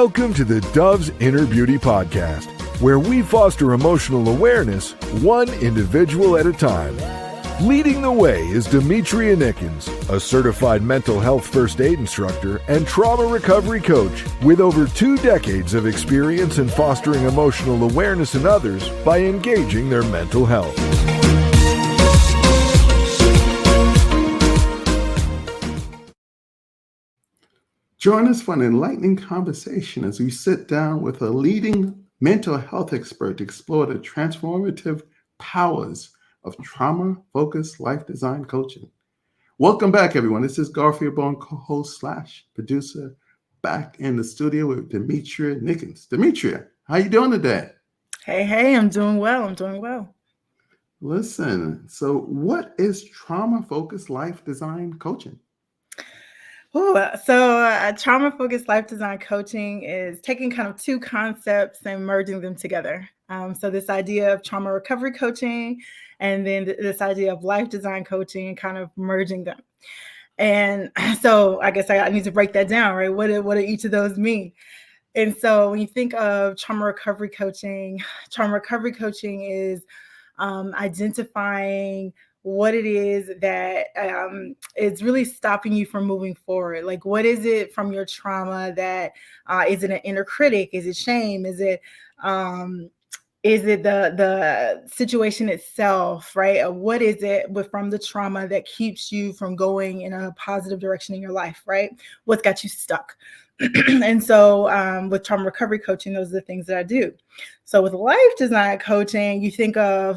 Welcome to the Dove's Inner Beauty Podcast, where we foster emotional awareness one individual at a time. Leading the way is Demetria Nickens, a certified mental health first aid instructor and trauma recovery coach with over 2 decades of experience in fostering emotional awareness in others by engaging their mental health. Join us for an enlightening conversation as we sit down with a leading mental health expert to explore the transformative powers of trauma-focused life design coaching. Welcome back, everyone. This is Garfield Bone, co-host / producer, back in the studio with Demetria Nickens. Demetria, how you doing today? Hey, I'm doing well. Listen, so what is trauma-focused life design coaching? Trauma-focused life design coaching is taking kind of 2 concepts and merging them together. So this idea of trauma recovery coaching and then this idea of life design coaching and kind of merging them. And so I guess I need to break that down, right? What do each of those mean? And so when you think of trauma recovery coaching is identifying what it is that is really stopping you from moving forward. Like, what is it from your trauma that is it an inner critic? Is it shame? Is it the situation itself, right? What is it from the trauma that keeps you from going in a positive direction in your life, right? What's got you stuck? And so with trauma recovery coaching, those are the things that I do. So with life design coaching,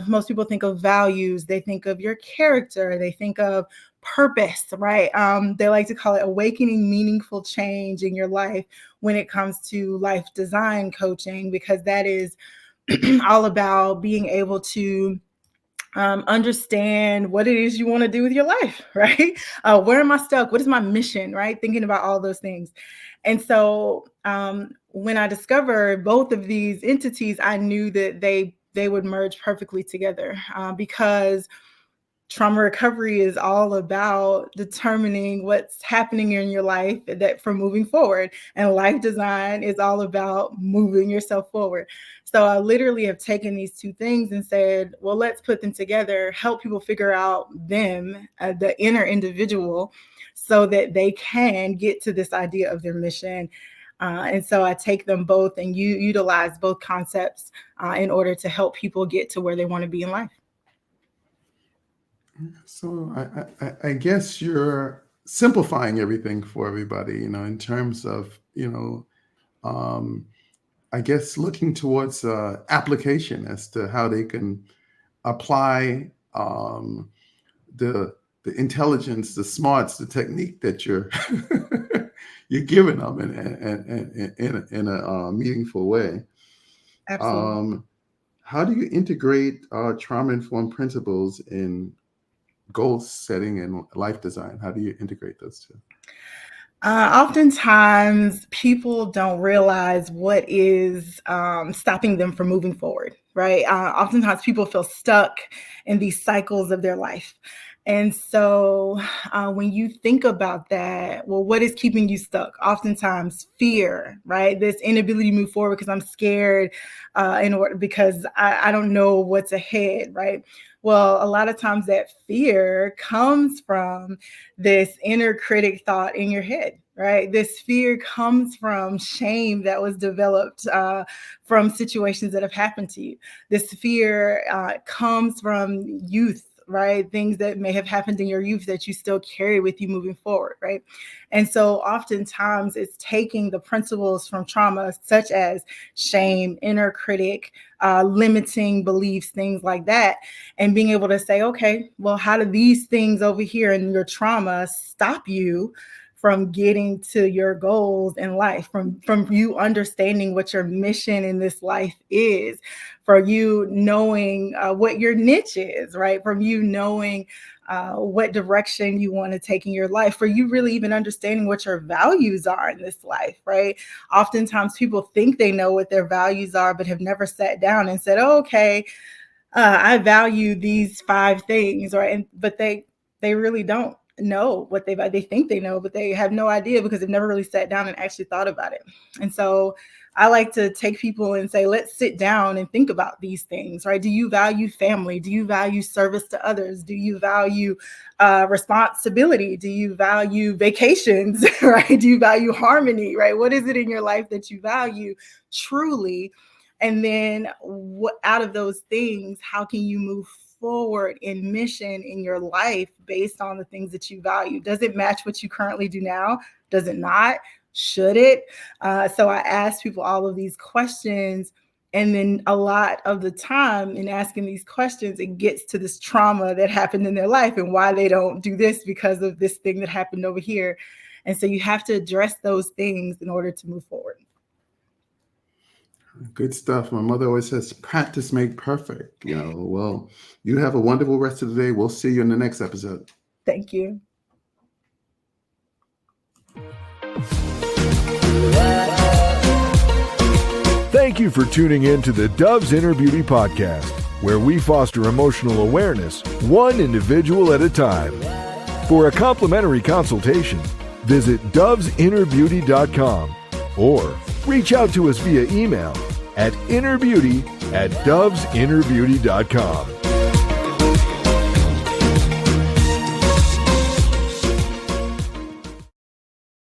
most people think of values, they think of your character, they think of purpose, right? They like to call it awakening meaningful change in your life when it comes to life design coaching, because that is all about being able to understand what it is you want to do with your life, right? Where am I stuck? What is my mission, right? Thinking about all those things. And so when I discovered both of these entities, I knew that they would merge perfectly together because trauma recovery is all about determining what's happening in your life for moving forward. And life design is all about moving yourself forward. So I literally have taken these 2 things and said, well, let's put them together, help people figure out them, the inner individual, so that they can get to this idea of their mission. And so I take them both and utilize both concepts in order to help people get to where they want to be in life. So I guess you're simplifying everything for everybody, in terms of, I guess looking towards application as to how they can apply the intelligence, the smarts, the technique that you're you're giving them in a meaningful way. Absolutely. How do you integrate trauma-informed principles in goal setting and life design? How do you integrate those 2? Oftentimes people don't realize what is stopping them from moving forward, right? Oftentimes people feel stuck in these cycles of their life. And so when you think about that, well, what is keeping you stuck? Oftentimes fear, right? This inability to move forward because I'm scared because I don't know what's ahead, right? Well, a lot of times that fear comes from this inner critic thought in your head, right? This fear comes from shame that was developed from situations that have happened to you. This fear comes from youth, right? Things that may have happened in your youth that you still carry with you moving forward, right? And so oftentimes it's taking the principles from trauma, such as shame, inner critic, limiting beliefs, things like that, and being able to say, okay, well, how do these things over here in your trauma stop you from getting to your goals in life, from you understanding what your mission in this life is, for you knowing what your niche is, right? From you knowing what direction you want to take in your life, for you really even understanding what your values are in this life, right? Oftentimes people think they know what their values are, but have never sat down and said, oh, okay, I value these 5 things, right? But they really don't. know what they think they know, but they have no idea because they've never really sat down and actually thought about it. And so I like to take people and say, let's sit down and think about these things, right? Do you value family? Do you value service to others? Do you value responsibility? Do you value vacations, right? Do you value harmony, right? What is it in your life that you value truly? And then what out of those things, how can you move forward in mission in your life based on the things that you value? Does it match what you currently do now? Does it not? Should it? So I ask people all of these questions. And then a lot of the time in asking these questions, it gets to this trauma that happened in their life and why they don't do this because of this thing that happened over here. And so you have to address those things in order to move forward. Good stuff. My mother always says, practice make perfect. Well, you have a wonderful rest of the day. We'll see you in the next episode. Thank you. Thank you for tuning in to the Dove's Inner Beauty Podcast, where we foster emotional awareness one individual at a time. For a complimentary consultation, visit dovesinnerbeauty.com or reach out to us via email at innerbeauty@dovesinnerbeauty.com.